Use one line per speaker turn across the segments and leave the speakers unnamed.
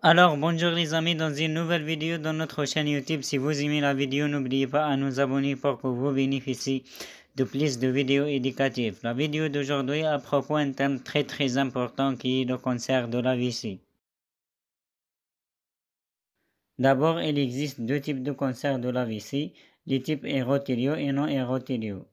Alors bonjour les amis, dans une nouvelle vidéo dans notre chaîne YouTube. Si vous aimez la vidéo, n'oubliez pas à nous abonner pour que vous bénéficiez de plus de vidéos éducatives. La vidéo d'aujourd'hui à propos d'un thème très important qui est le cancer de la vessie. D'abord, il existe deux types de cancer de la vessie, les types érothéliaux et non érothéliaux.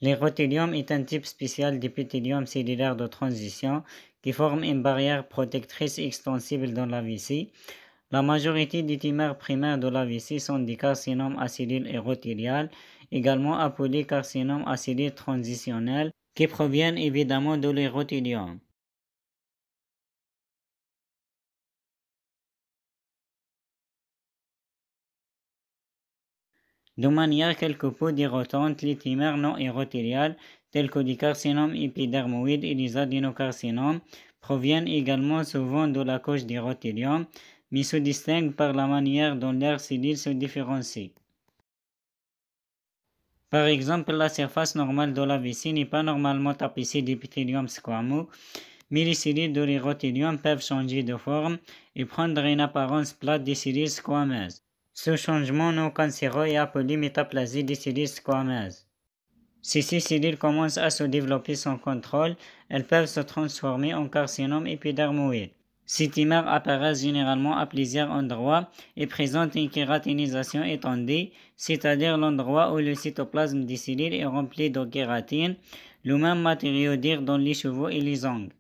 L'érothélium est un type spécial d'épithélium cellulaire de transition qui forme une barrière protectrice extensible dans la vessie. La majorité des tumeurs primaires de la vessie sont des carcinomes à cellules érothéliales, également appelés carcinomes à cellules transitionnelles, qui proviennent évidemment de l'érothélium. De manière quelque peu déroutante, les tumeurs non érothéliales, telles que les carcinomes épidermoïdes et les adénocarcinomes, proviennent également souvent de la couche d'érothélium, mais se distinguent par la manière dont leurs cellules se différencient. Par exemple, la surface normale de la vessie n'est pas normalement tapissée d'épithélium squameux, mais les cellules de l'érothélium peuvent changer de forme et prendre une apparence plate des cellules squameuses. Ce changement non cancéreux est appelé métaplasie des cellules squameuses. Si ces cellules commencent à se développer sans contrôle, elles peuvent se transformer en carcinome épidermoïde. Ces tumeurs apparaissent généralement à plusieurs endroits et présentent une kératinisation étendue, c'est-à-dire l'endroit où le cytoplasme des cellules est rempli de kératine, le même matériau dire dans les cheveux et les ongles.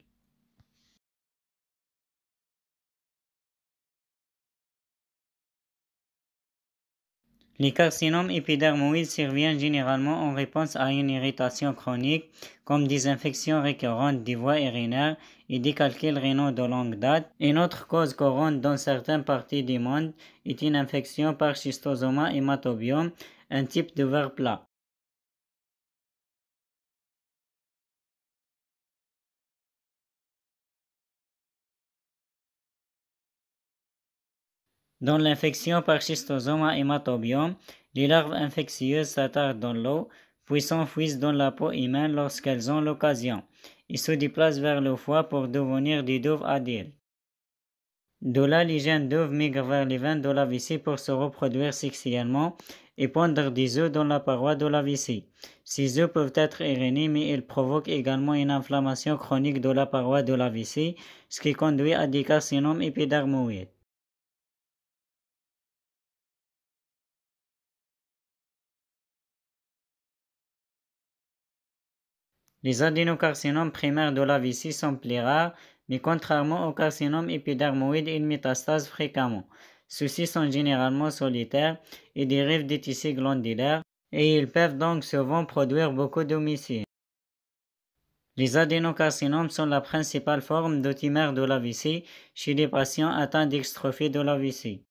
Les carcinomes épidermoïdes surviennent généralement en réponse à une irritation chronique, comme des infections récurrentes des voies urinaires et des calculs rénaux de longue date. Une autre cause courante dans certaines parties du monde est une infection par schistosoma hématobium, un type de ver plat. Dans l'infection par schistosoma hématobium, les larves infectieuses s'attardent dans l'eau, puis s'enfuient dans la peau humaine lorsqu'elles ont l'occasion. Ils se déplacent vers le foie pour devenir des douves adultes. De là, les jeunes douves migrent vers les veines de la vessie pour se reproduire sexuellement et pondre des œufs dans la paroi de la vessie. Ces œufs peuvent être irénés, mais ils provoquent également une inflammation chronique de la paroi de la vessie, ce qui conduit à des carcinomes épidermoïdes. Les adénocarcinomes primaires de la vessie sont plus rares, mais contrairement aux carcinomes épidermoïdes, ils métastasent fréquemment. Ceux-ci sont généralement solitaires et dérivent des tissus glandulaires, et ils peuvent donc souvent produire beaucoup d'homicides. Les adénocarcinomes sont la principale forme de tumeur de la vessie chez les patients atteints d'extrophie de la vessie.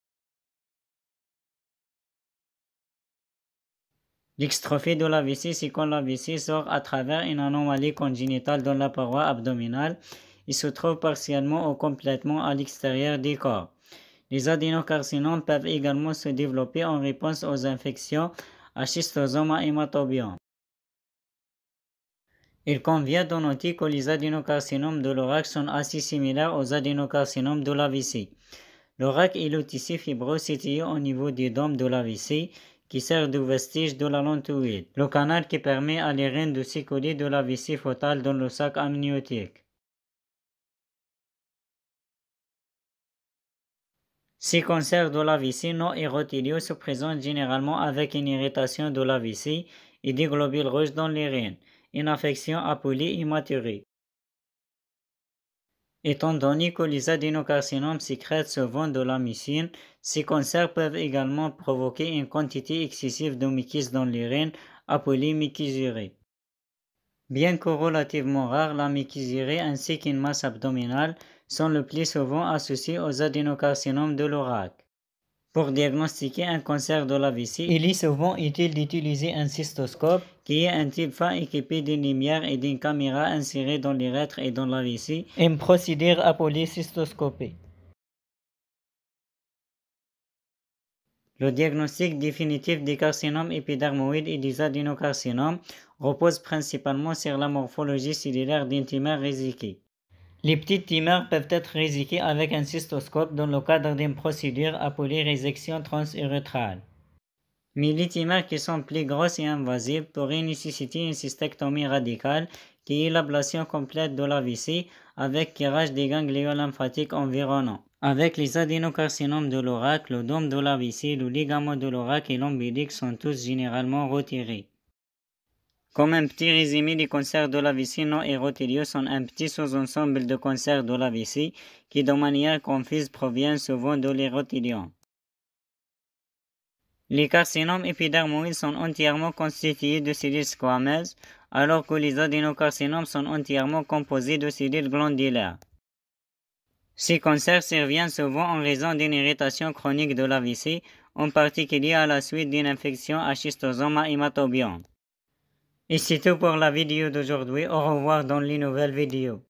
L'extrophie de la vessie, c'est quand la vessie sort à travers une anomalie congénitale dans la paroi abdominale et se trouve partiellement ou complètement à l'extérieur du corps. Les adénocarcinomes peuvent également se développer en réponse aux infections à schistosoma hématobium. Il convient de noter que les adénocarcinomes de l'oracle sont assez similaires aux adénocarcinomes de la vessie. L'oracle est le tissu fibreux situé au niveau du dôme de la vessie qui sert de vestige de la lentoïde, le canal qui permet à l'urine de s'écouler de la vessie fœtale dans le sac amniotique. Ces cancers de la vessie non érothéliaux se présentent généralement avec une irritation de la vessie et des globules rouges dans l'urine, une affection appelée hématurie. Étant donné que les adénocarcinomes sécrètent souvent de la mucine, ces cancers peuvent également provoquer une quantité excessive de muquise dans l'urine, appelée mucisurie. Bien que relativement rare, la mucisurie ainsi qu'une masse abdominale sont le plus souvent associées aux adénocarcinomes de l'oracle. Pour diagnostiquer un cancer de la vessie, il est souvent utile d'utiliser un cystoscope, qui est un type fin équipé d'une lumière et d'une caméra insérée dans l'urètre et dans la vessie, une procédure appelée cystoscopie. Le diagnostic définitif des carcinomes épidermoïdes et des adénocarcinomes repose principalement sur la morphologie cellulaire d'une tumeur résiquée. Les petites tumeurs peuvent être réséquées avec un cystoscope dans le cadre d'une procédure appelée résection transurétrale. Mais les tumeurs qui sont plus grosses et invasives pourraient nécessiter une cystectomie radicale qui est l'ablation complète de la vessie avec curage des ganglions lymphatiques environnants. Avec les adénocarcinomes de l'oracle, le dôme de la vessie, le ligament de l'oracle et l'ombilic sont tous généralement retirés. Comme un petit résumé des cancers de la vessie non érothéliaux sont un petit sous-ensemble de cancers de la vessie qui de manière confuse proviennent souvent de l'érothélium. Les carcinomes épidermoïdes sont entièrement constitués de cellules squameuses, alors que les adénocarcinomes sont entièrement composés de cellules glandulaires. Ces cancers surviennent souvent en raison d'une irritation chronique de la vessie, en particulier à la suite d'une infection à Schistosoma hématobium. Et c'est tout pour la vidéo d'aujourd'hui. Au revoir dans les nouvelles vidéos.